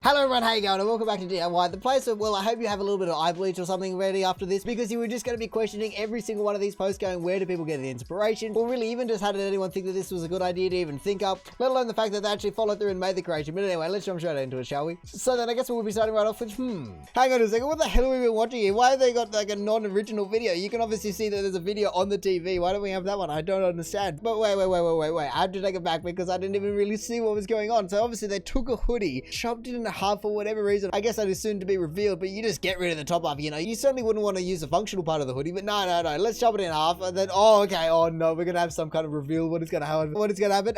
Hello everyone, how you going? And welcome back to DIWhy, the place where, well, I hope you have a little bit of eye bleach or something ready after this, because you were just going to be questioning every single one of these posts going, where do people get the inspiration? Or really even just how did anyone think that this was a good idea to even think up, let alone the fact that they actually followed through and made the creation. But anyway, let's jump straight into it, shall we? So then I guess we'll be starting right off with, hang on a second, what the hell have we been watching here? Why have they got like a non-original video? You can obviously see that there's a video on the TV. Why don't we have that one? I don't understand. But wait. I have to take it back because I didn't even really see what was going on. So obviously they took a hoodie, chopped it in half for whatever reason. I guess that is soon to be revealed, but you just get rid of the top half, you know. You certainly wouldn't want to use the functional part of the hoodie, but no. Let's chop it in half, and then, oh no, we're gonna have some kind of reveal. What is gonna happen?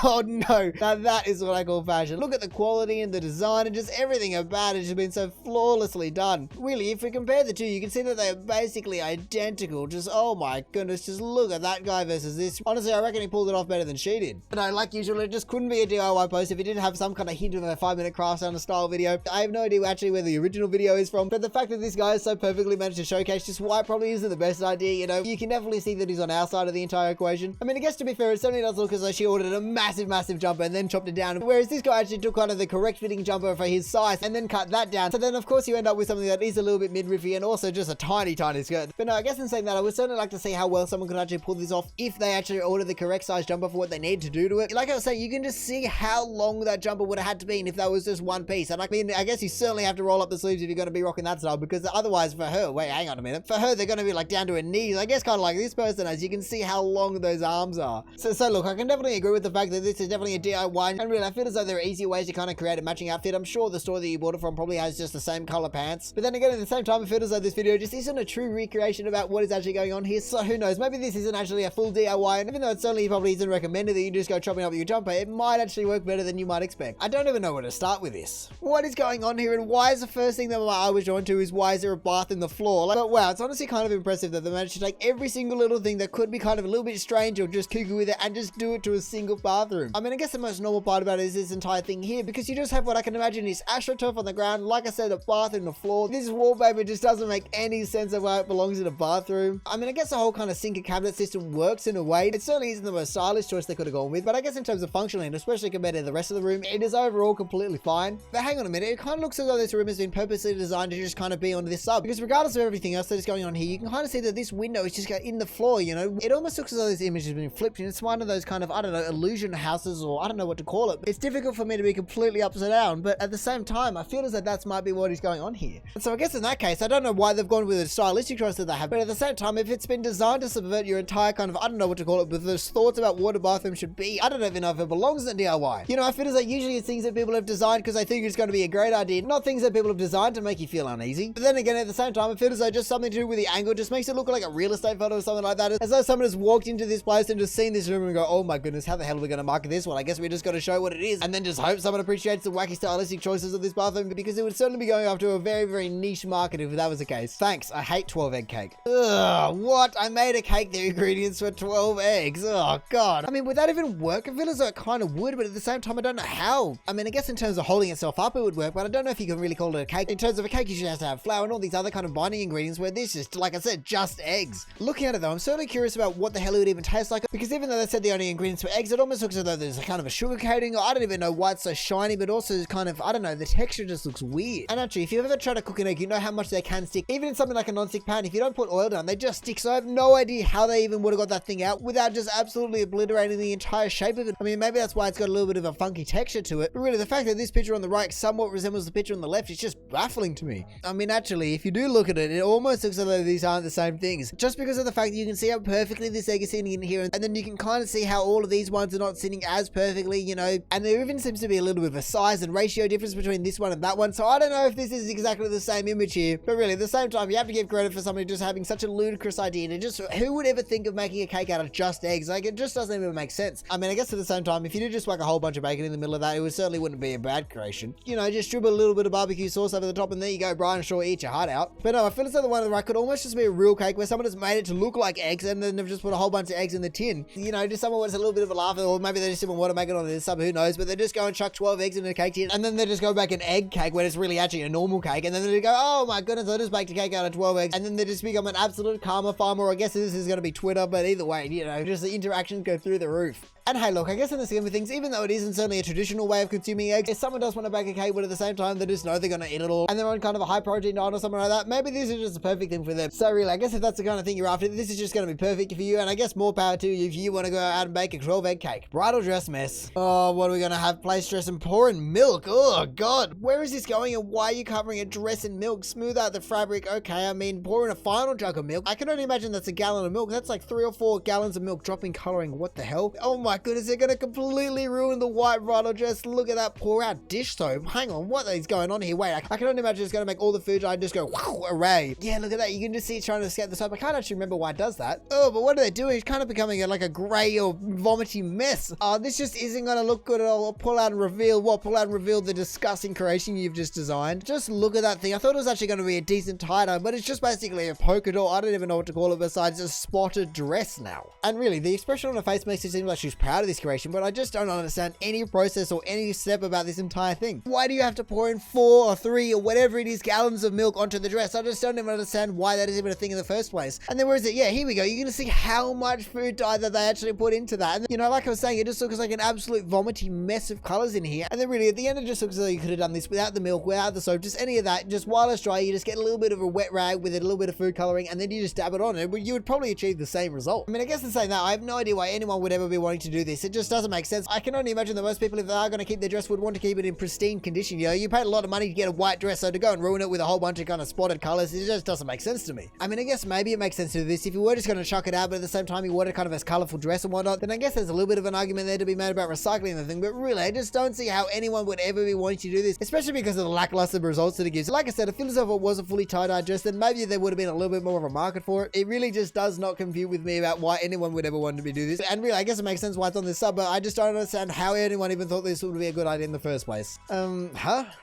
Oh no. Now that is what I call fashion. Look at the quality and the design and just everything about it has been so flawlessly done. Really, if we compare the two, you can see that they are basically identical. Just, oh my goodness, just look at that guy versus this. Honestly, I reckon he pulled it off better than she did. But no, like usual, it just couldn't be a DIY post if it didn't have some kind of hint of a 5-minute craft sound style video. I have no idea actually where the original video is from, but the fact that this guy is so perfectly managed to showcase just why it probably isn't the best idea, you know. You can definitely see that he's on our side of the entire equation. I mean, I guess to be fair, it certainly does look as though she ordered a massive jumper and then chopped it down, whereas this guy actually took kind of the correct fitting jumper for his size and then cut that down. So then of course you end up with something that is a little bit midriffy and also just a tiny skirt. But no, I guess in saying that, I would certainly like to see how well someone could actually pull this off if they actually ordered the correct size jumper for what they need to do to it. Like I was saying, you can just see how long that jumper would have had to be if that was just one piece. And I mean, I guess you certainly have to roll up the sleeves if you're going to be rocking that style, because otherwise for her, wait, hang on a minute, for her they're going to be like down to her knees, I guess, kind of like this person, as you can see how long those arms are. So look, I can definitely agree with the fact that this is definitely a DIY, and really I feel as though there are easier ways to kind of create a matching outfit. I'm sure the store that you bought it from probably has just the same color pants, but then again, at the same time, I feel as though this video just isn't a true recreation about what is actually going on here. So who knows, maybe this isn't actually a full DIY, and even though it certainly probably isn't recommended that you just go chopping up your jumper, it might actually work better than you might expect. I don't even know where to start with this. What is going on here, and why is the first thing that my eye was drawn to is why is there a bath in the floor? Like, but wow, it's honestly kind of impressive that they managed to take every single little thing that could be kind of a little bit strange or just cuckoo with it and just do it to a single bathroom. I mean, I guess the most normal part about it is this entire thing here, because you just have what I can imagine is AstroTurf on the ground, like I said, a bath in the floor. This wallpaper just doesn't make any sense of why it belongs in a bathroom. I mean, I guess the whole kind of sink and cabinet system works in a way. It certainly isn't the most stylish choice they could have gone with, but I guess in terms of functioning, and especially compared to the rest of the room, it is overall completely fine. But hang on a minute, it kind of looks as though this room has been purposely designed to just kind of be on this sub, because regardless of everything else that is going on here, you can kind of see that this window is just in the floor, you know. It almost looks as though this image has been flipped, and it's one of those kind of, I don't know, illusion houses, or I don't know what to call it. It's difficult for me to be completely upside down, but at the same time, I feel as though that might be what is going on here. And so I guess in that case, I don't know why they've gone with a stylistic choice that they have, but at the same time, if it's been designed to subvert your entire kind of, I don't know what to call it, but those thoughts about what a bathroom should be, I don't even know if it belongs in DIY. You know, I feel as though usually it's things that people have designed because they think it's going to be a great idea, not things that people have designed to make you feel uneasy. But then again, at the same time, I feel as though just something to do with the angle just makes it look like a real estate photo or something like that, as though someone has walked into this place and just seen this room and go, oh my goodness, how the hell are we going to market this one? I guess we just got to show what it is, and then just hope someone appreciates the wacky stylistic choices of this bathroom, because it would certainly be going after a very niche market if that was the case. Thanks, I hate 12 egg cake. Ugh, what? I made a cake, the ingredients for 12 eggs. Oh god. I mean, would that even work? I feel as though it kind of would, but at the same time, I don't know how. I mean, I guess in terms of holding itself up, it would work, but I don't know if you can really call it a cake. In terms of a cake, you should have to have flour and all these other kind of binding ingredients, where this is, like I said, just eggs. Looking at it though, I'm certainly curious about what the hell it would even taste like, because even though they said the only ingredients were eggs, it almost looks as though there's a kind of a sugar coating, or I don't even know why it's so shiny, but also kind of, I don't know, the texture just looks weird. And actually, if you've ever tried to cook an egg, you know how much they can stick. Even in something like a non-stick pan, if you don't put oil down, they just stick. So I have no idea how they even would have got that thing out without just absolutely obliterating the entire shape of it. I mean, maybe that's why it's got a little bit of a funky texture to it, but really the fact that this picture on the right somewhat resembles the picture on the left is just baffling to me. I mean, actually, if you do look at it, it almost looks as though these aren't the same things, just because of the fact that you can see how perfectly this egg is sitting in here, and then you can kind of see how all of these ones are not sitting as perfectly, you know, and there even seems to be a little bit of a size and ratio difference between this one and that one. So I don't know if this is exactly the same image here, but really at the same time, you have to give credit for somebody just having such a ludicrous idea to just, who would ever think of making a cake out of just eggs? Like, it just doesn't even make sense. I mean, I guess at the same time, if you did just whack a whole bunch of bacon in the middle of that, it certainly wouldn't be a bad creation. You know, just dribble a little bit of barbecue sauce over the top, and there you go, Brian Shaw, eat your heart out. But no, I feel as though the one on the right could almost just be a real cake where someone has made it to look like eggs, and then they've just put a whole bunch of eggs in the tin. You know, just someone wants a little bit of a laugh, or maybe they just even want to make it on this sub, who knows, but they just go and chuck 12 eggs in a cake tin, and then they just go back an egg cake when it's really actually a normal cake, and then they go, oh my goodness, I just baked a cake out of 12 eggs, and then they just become an absolute karma farmer. Or I guess this is going to be Twitter, but either way, you know, just the interactions go through the roof. And hey, look, I guess in the scheme of things, even though it isn't certainly a traditional way of consuming eggs, if someone does want to bake a cake, but at the same time, they just know they're going to eat it all, and they're on kind of a high protein diet or something like that, maybe this is just a perfect thing for them. So really, I guess if that's the kind of thing you're after, this is just going to be perfect for you, and I guess more power to you if you want to go out and bake a 12-egg cake. Bridal dress mess. Oh, what are we going to have? Place dress and pour in milk. Oh, God. Where is this going, and why are you covering a dress in milk? Smooth out the fabric. Okay, I mean, pour in a final jug of milk. I can only imagine that's a gallon of milk. That's like 3 or 4 gallons of milk dropping coloring. What the hell? Oh my goodness, they're going to completely ruin the white bridal dress. Look at that pour out dish soap. Hang on, what is going on here? Wait, I can only imagine it's going to make all the food I just go, wow, array. Yeah, look at that. You can just see it trying to escape the soap. I can't actually remember why it does that. Oh, but what are they doing? It's kind of becoming like a grey or vomity mess. Oh, this just isn't going to look good at all. Pull out and reveal what? Pull out and reveal the disgusting creation you've just designed. Just look at that thing. I thought it was actually going to be a decent tie-dye, but it's just basically a polka dot. I don't even know what to call it besides a spotted dress now. And really, the expression on her face makes it seem like she's proud of this creation, but I just don't understand any process or any step about this entire thing. Why do you have to pour in 4 or 3 or whatever it is gallons of milk onto the dress? I just don't even understand why that is even a thing in the first place. And then where is it? Yeah, here we go. You're going to see how much food dye that they actually put into that. And you know, like I was saying, it just looks like an absolute vomity mess of colors in here. And then really at the end, it just looks like you could have done this without the milk, without the soap, just any of that. Just while it's dry, you just get a little bit of a wet rag with it, a little bit of food coloring, and then you just dab it on it. But you would probably achieve the same result. I mean, I guess in saying that, I have no idea why anyone would ever be wanting to do this. It just doesn't make sense. I can only imagine that most people, if they are going to keep their dress, would want to keep it in pristine condition. You know, you paid a lot of money to get a white dress, so to go and ruin it with a whole bunch of kind of spotted colors, it just doesn't make sense to me. I mean, I guess maybe it makes sense to do this if you were just going to chuck it out, but at the same time you wanted kind of a colorful dress and whatnot, then I guess there's a little bit of an argument there to be made about recycling the thing. But really, I just don't see how anyone would ever be wanting to do this, especially because of the lackluster results that it gives. Like I said, I feel as though if it was a fully tie-dye dress, then maybe there would have been a little bit more of a market for it. It really just does not compute with me about why anyone would ever want to do this. And really, I guess it makes sense why it's on this sub, but I just don't understand how anyone even thought this would be a good idea in the first place.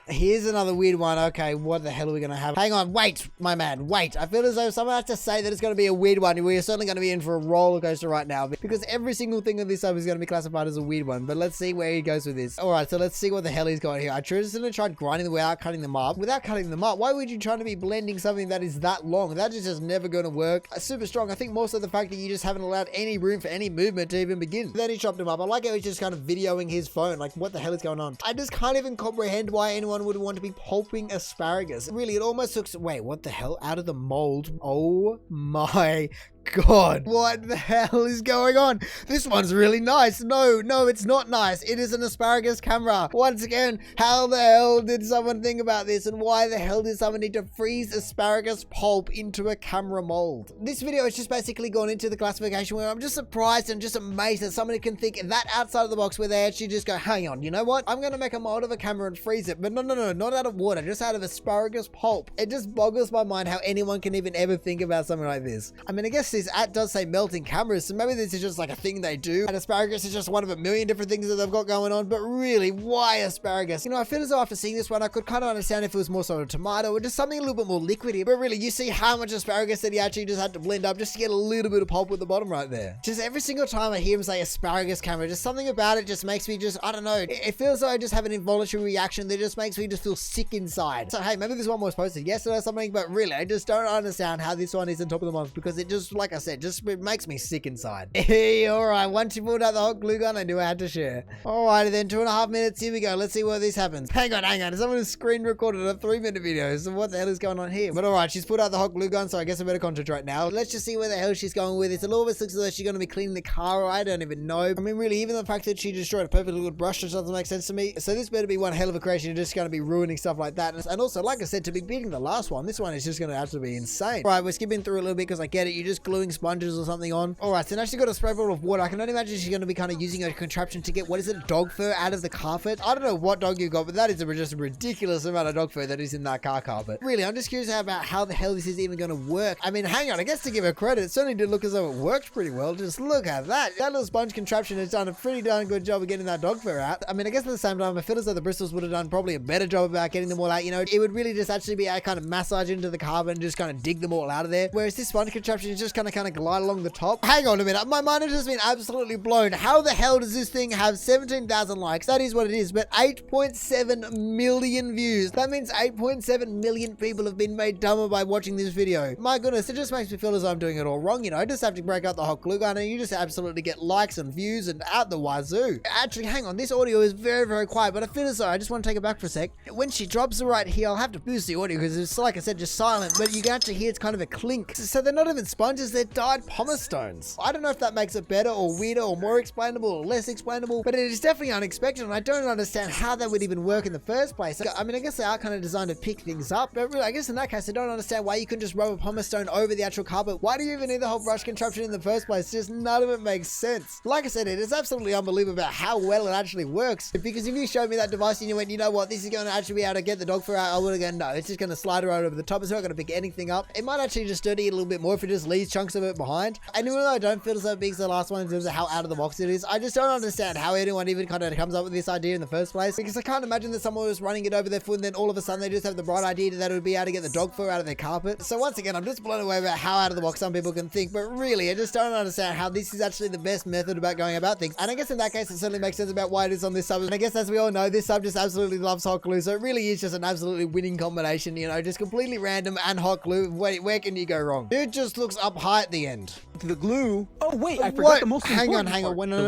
Here's another weird one. Okay, what the hell are we gonna have? Hang on, wait, my man, wait. I feel as though someone has to say that it's gonna be a weird one. We are certainly gonna be in for a roller coaster right now, because every single thing on this sub is gonna be classified as a weird one. But let's see where he goes with this. All right, so let's see what the hell he's got here. I just gonna try grinding them without cutting them up. Without cutting them up, why would you try to be blending something that is that long? That is just never gonna work. Super strong. I think more so the fact that you just haven't allowed any room for any movement to even begin. Then he chopped him up. I like how he's just kind of videoing his phone. Like, what the hell is going on? I just can't even comprehend why anyone would want to be pulping asparagus. Really, it almost looks... Wait, what the hell? Out of the mold. Oh my God, what the hell is going on? This one's really nice. No, it's not nice. It is an asparagus camera. Once again, how the hell did someone think about this, and why the hell did someone need to freeze asparagus pulp into a camera mold? This video has just basically gone into the classification where I'm just surprised and just amazed that somebody can think that outside of the box, where they actually just go, hang on, you know what? I'm going to make a mold of a camera and freeze it. But no, not out of water, just out of asparagus pulp. It just boggles my mind how anyone can even ever think about something like this. I mean, I guess this ad does say melting cameras, so maybe this is just like a thing they do, and asparagus is just one of a million different things that they've got going on. But really, why asparagus? You know, I feel as though after seeing this one, I could kind of understand if it was more sort of tomato or just something a little bit more liquidy. But really, you see how much asparagus that he actually just had to blend up just to get a little bit of pulp at the bottom right there. Just every single time I hear him say asparagus camera, just something about it just makes me just, I don't know, it feels like I just have an involuntary reaction that just makes me just feel sick inside. So hey, maybe this one was posted yesterday or something, but really, I just don't understand how this one is on top of the month, because it just, like I said, it makes me sick inside. Hey, alright, once you pulled out the hot glue gun, I knew I had to share. Alrighty then, 2.5 minutes, here we go. Let's see where this happens. Hang on. Someone has screen recorded a 3-minute video, so what the hell is going on here? But alright, she's put out the hot glue gun, so I guess I better concentrate now. Let's just see where the hell she's going with this. It almost looks like she's going to be cleaning the car, or I don't even know. I mean, really, even the fact that she destroyed a perfectly good brush just doesn't make sense to me. So this better be one hell of a creation. You're just going to be ruining stuff like that. And also, like I said, to be beating the last one, this one is just going to absolutely be insane. Alright, we're skipping through a little bit because I get it. You're just gluing sponges or something on. Alright, so now she's got a spray bottle of water. I can only imagine she's going to be kind of using a contraption to get, what is it, dog fur out of the carpet? I don't know what dog you got, but that is just a ridiculous amount of dog fur that is in that car carpet. Really, I'm just curious about how the hell this is even going to work. I mean, hang on, I guess to give her credit, it certainly did look as though it worked pretty well. Just look at that. That little sponge contraption has done a pretty darn good job of getting that dog fur out. I mean, I guess at the same time, I feel as though the bristles would have done probably a better job about getting them all out. You know, it would really just actually be a kind of massage into the carpet and just kind of dig them all out of there. Whereas this sponge contraption is just kind of glide along the top. Hang on a minute, my mind has just been absolutely blown. How the hell does this thing have 17,000 likes? That is what it is, but 8.7 million views. That means 8.7 million people have been made dumber by watching this video. My goodness, it just makes me feel as though I'm doing it all wrong, you know. I just have to break out the hot glue gun and you just absolutely get likes and views and out the wazoo. Actually, hang on, this audio is very, very quiet, but I feel as though I just want to take it back for a sec. When she drops it right here, I'll have to boost the audio because it's, like I said, just silent, but you can actually hear it's kind of a clink. So they're not even sponges, they're dyed pumice stones. I don't know if that makes it better or weirder or more explainable or less explainable, but it is definitely unexpected and I don't understand how that would even work in the first place. I mean, I guess they are kind of designed to pick things up, but really, I guess in that case, I don't understand why you couldn't just rub a pumice stone over the actual carpet. Why do you even need the whole brush contraption in the first place? Just none of it makes sense. Like I said, it is absolutely unbelievable about how well it actually works, because if you showed me that device and you went, you know what, this is going to actually be able to get the dog fur out, I would have gone, no, it's just going to slide right over the top. It's not going to pick anything up. It might actually just dirty it a little bit more if it just leaves chunks of it behind. And even though I don't feel so big as the last one in terms of how out of the box it is, I just don't understand how anyone even kind of comes up with this idea in the first place, because I can't imagine that someone was running it over their foot and then all of a sudden they just have the bright idea that it would be able to get the dog fur out of their carpet. So once again, I'm just blown away about how out of the box some people can think, but really, I just don't understand how this is actually the best method about going about things. And I guess in that case, it certainly makes sense about why it is on this sub. And I guess as we all know, this sub just absolutely loves hot glue, so it really is just an absolutely winning combination, you know, just completely random and hot glue. Wait, where can you go wrong? It just looks up high at the end. The glue. Oh wait, I forgot the most important part. Hang on. No.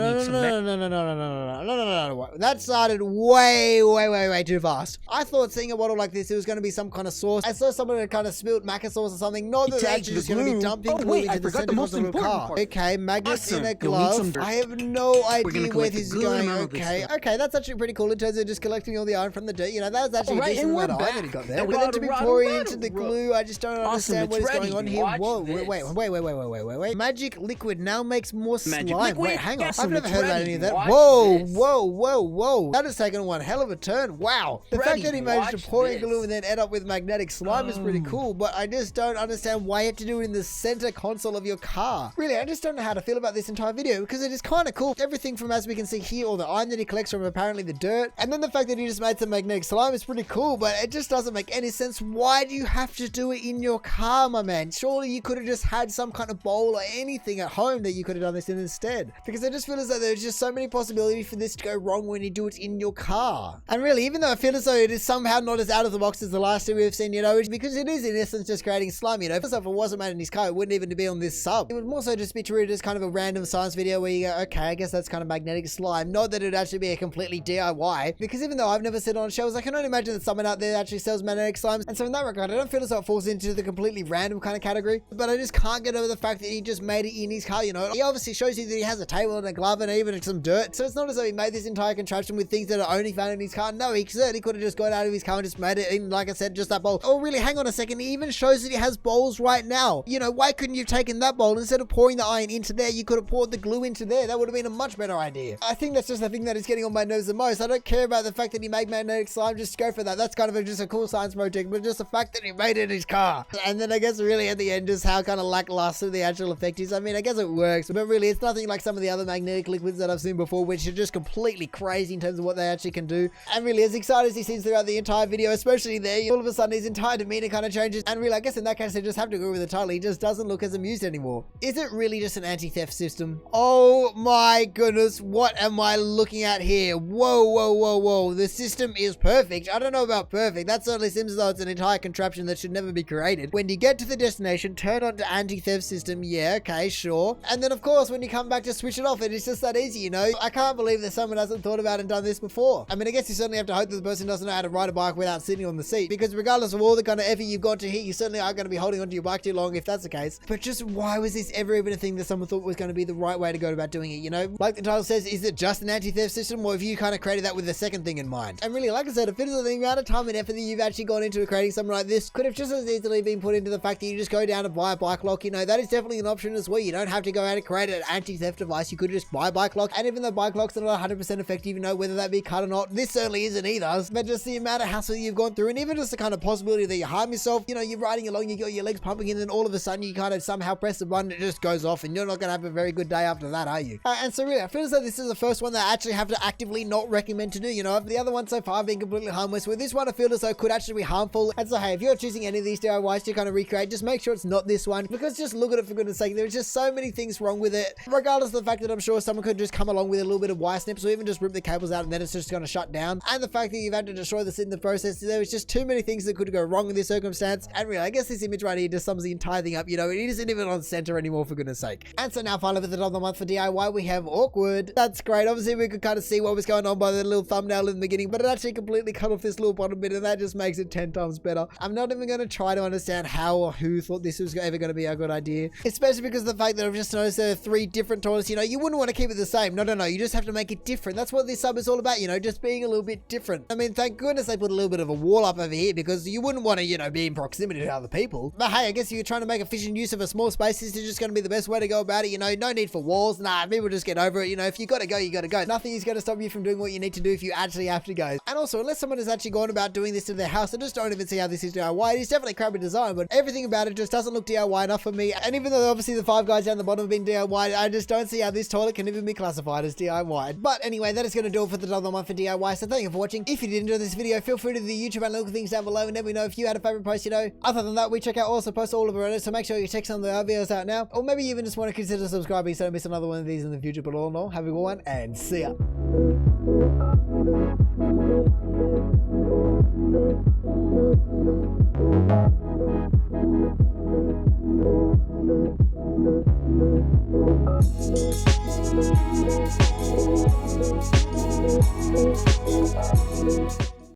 That started way too fast. I thought seeing a bottle like this, it was going to be some kind of sauce. I saw someone had kind of spilled maca sauce or something. Not that they're actually just going to be dumping glue into the center of the car. Okay, magnets in a glove. I have no idea where this is going. Okay, that's actually pretty cool in terms of just collecting all the iron from the dirt. You know, that was actually a decent amount of iron that he got there. But then to be pouring into the glue, I just don't understand what is going on here. Whoa, wait. Magic liquid now makes more slime. Wait, hang on. I've never heard about any of that. Whoa. That has taken one hell of a turn. Wow. The fact that he managed to pour in glue and then end up with magnetic slime is pretty cool, but I just don't understand why you have to do it in the center console of your car. Really, I just don't know how to feel about this entire video, because it is kind of cool. Everything from, as we can see here, all the iron that he collects from apparently the dirt, and then the fact that he just made some magnetic slime is pretty cool, but it just doesn't make any sense. Why do you have to do it in your car, my man? Surely you could have just had some kind of bowl or anything at home that you could have done this in instead, because I just feel as though there's just so many possibilities for this to go wrong when you do it in your car. And really, even though I feel as though it is somehow not as out of the box as the last two we've seen, you know, because it is in essence just creating slime, you know. First off, if it wasn't made in his car, it wouldn't even be on this sub. It would more so just be treated as kind of a random science video where you go, okay, I guess that's kind of magnetic slime. Not that it would actually be a completely DIY, because even though I've never seen it on shelves, I can only imagine that someone out there actually sells magnetic slimes. And so in that regard, I don't feel as though it falls into the completely random kind of category, but I just can't get over the fact that he just made it in his car, you know. He obviously shows you that he has a table and a glove and even some dirt, so it's not as though he made this entire contraption with things that are only found in his car. No, he certainly could have just got out of his car and just made it in, like I said, just that bowl. Oh really, hang on a second, he even shows that he has bowls right now. You know, why couldn't you have taken that bowl instead of pouring the iron into there? You could have poured the glue into there. That would have been a much better idea. I think that's just the thing that is getting on my nerves the most. I don't care about the fact that he made magnetic slime, just go for that. That's kind of just a cool science project, but just the fact that he made it in his car. And then I guess really at the end, just how kind of lackluster the actual effect is. I mean, I guess it works, but really it's nothing like some of the other magnetic liquids that I've seen before, which are just completely crazy in terms of what they actually can do. And really, as excited as he seems throughout the entire video, especially there, all of a sudden his entire demeanor kind of changes. And really, I guess in that case, I just have to go with the title. He just doesn't look as amused anymore. Is it really just an anti-theft system? Oh my goodness, what am I looking at here? Whoa. The system is perfect. I don't know about perfect. That certainly seems as though it's an entire contraption that should never be created. When you get to the destination, turn on to anti-theft system. Yeah, okay, sure. And then of course, when you come back to switch it off, it's just that easy, you know? I can't believe that someone hasn't thought about and done this before. I mean, I guess you certainly have to hope that the person doesn't know how to ride a bike without sitting on the seat, because regardless of all the kind of effort you've got to hit, you certainly aren't going to be holding onto your bike too long if that's the case. But just why was this ever even a thing that someone thought was going to be the right way to go about doing it, you know? Like the title says, is it just an anti-theft system, or have you kind of created that with the second thing in mind? And really, like I said, if it is the amount of time and effort that you've actually gone into creating something like this, could have just as easily been put into the fact that you just go down and buy a bike lock, you know, that is definitely an option as well. You don't have to go out and create an anti-theft device. You could just buy a bike lock, and even though bike locks are not 100% effective, you know, whether that be cut or not, this certainly isn't either. But just the amount of hassle you've gone through, and even just the kind of possibility that you harm yourself, you know, you're riding along, you got your legs pumping, and then all of a sudden you kind of somehow press the button, it just goes off, and you're not going to have a very good day after that, are you? And so really, I feel as though this is the first one that I actually have to actively not recommend to do, you know. The other ones so far have been completely harmless, with this one I feel as though could actually be harmful. And so hey, if you're choosing any of these DIYs to kind of recreate, just make sure it's not this one, because just look at it for goodness sake. Like, there's just so many things wrong with it. Regardless of the fact that I'm sure someone could just come along with a little bit of wire snips or even just rip the cables out and then it's just going to shut down. And the fact that you've had to destroy this in the process, there was just too many things that could go wrong in this circumstance. And really, I guess this image right here just sums the entire thing up. You know, it isn't even on center anymore, for goodness sake. And so now finally for the top of the month for DIY, we have awkward. That's great. Obviously, we could kind of see what was going on by the little thumbnail in the beginning, but it actually completely cut off this little bottom bit, and that just makes it 10 times better. I'm not even going to try to understand how or who thought this was ever going to be a good idea, especially because of the fact that I've just noticed there are 3 different toilets. You know, you wouldn't want to keep it the same. No, you just have to make it different. That's what this sub is all about, you know, just being a little bit different. I mean, thank goodness they put a little bit of a wall up over here, because you wouldn't want to, you know, be in proximity to other people. But hey, I guess if you're trying to make efficient use of a small space, this is just going to be the best way to go about it. You know, no need for walls. Nah, people just get over it. You know, if you got to go, you got to go. Nothing is going to stop you from doing what you need to do if you actually have to go. And also, unless someone has actually gone about doing this to their house, I just don't even see how this is DIY. It is definitely crappy design, but everything about it just doesn't look DIY enough for me. And even though obviously the 5 guys down the bottom have been DIY, I just don't see how this toilet can even be classified as DIY. But anyway, that is going to do it for the top of the month for DIY. So thank you for watching. If you did enjoy this video, feel free to the YouTube and look at things down below and let me know if you had a favorite post, you know. Other than that, we check out also post all of our others, so make sure you check some of the videos out now. Or maybe you even just want to consider subscribing so don't miss another one of these in the future. But all in all, have a good one and see ya.